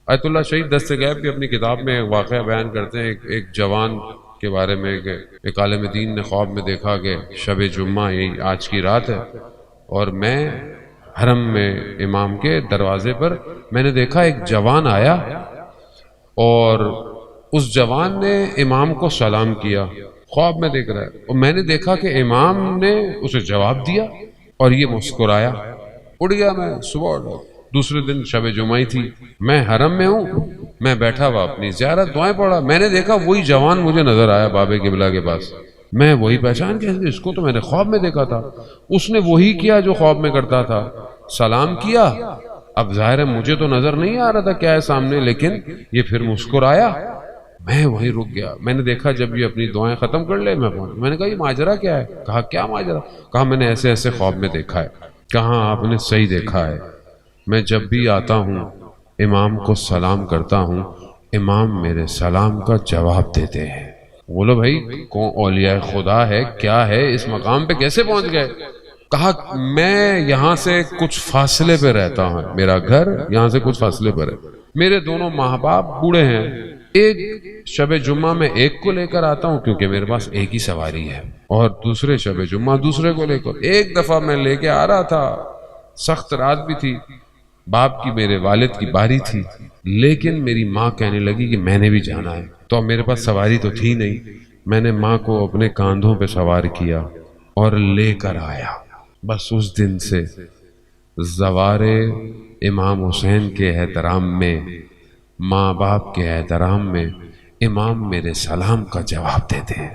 آیت اللہ شہید دست غیب بھی اپنی کتاب میں ایک واقعہ بیان کرتے ہیں، ایک جوان کے بارے میں کہ ایک عالم دین نے خواب میں دیکھا کہ شب جمعہ یہی آج کی رات ہے، اور میں حرم میں امام کے دروازے پر میں نے دیکھا ایک جوان آیا، اور اس جوان نے امام کو سلام کیا، خواب میں دیکھ رہا ہے، اور میں نے دیکھا کہ امام نے اسے جواب دیا اور یہ مسکرایا۔ اڑ گیا میں صبح، دوسرے دن شب جمعہ ہی تھی، میں حرم میں ہوں، میں بیٹھا ہوا اپنی زیارت دعائیں پڑھا، میں نے دیکھا وہی جوان مجھے نظر آیا باب قبلہ کے پاس، میں وہی پہچان کے اس کو تو میں نے خواب میں دیکھا تھا، اس نے وہی کیا جو خواب میں کرتا تھا، سلام کیا۔ اب ظاہر ہے مجھے تو نظر نہیں آ رہا تھا کیا ہے سامنے، لیکن یہ پھر مسکرایا، میں وہیں رک گیا۔ میں نے دیکھا جب یہ اپنی دعائیں ختم کر لے میں نے کہا یہ ماجرا کیا ہے؟ کہا کیا ماجرا؟ کہا میں نے ایسے ایسے خواب میں دیکھا ہے۔ کہاں آپ نے صحیح دیکھا ہے، میں جب بھی آتا ہوں امام کو سلام کرتا ہوں، امام میرے سلام کا جواب دیتے ہیں۔ بولو بھائی کون اولیاء خدا ہے، کیا ہے، اس مقام پہ کیسے پہنچ گئے؟ کہا میں یہاں سے کچھ فاصلے پہ رہتا ہوں، میرا گھر یہاں سے کچھ فاصلے پر ہے، میرے دونوں ماں باپ بوڑھے ہیں، ایک شب جمعہ میں ایک کو لے کر آتا ہوں کیونکہ میرے پاس ایک ہی سواری ہے، اور دوسرے شب جمعہ دوسرے کو لے کر، ایک دفعہ میں لے کے آ رہا تھا، سخت رات بھی تھی، باپ کی میرے والد کی باری تھی، لیکن میری ماں کہنے لگی کہ میں نے بھی جانا ہے، تو اب میرے پاس سواری تو تھی نہیں، میں نے ماں کو اپنے کاندھوں پہ سوار کیا اور لے کر آیا۔ بس اس دن سے زوار امام حسین کے احترام میں، ماں باپ کے احترام میں، امام میرے سلام کا جواب دیتے ہیں۔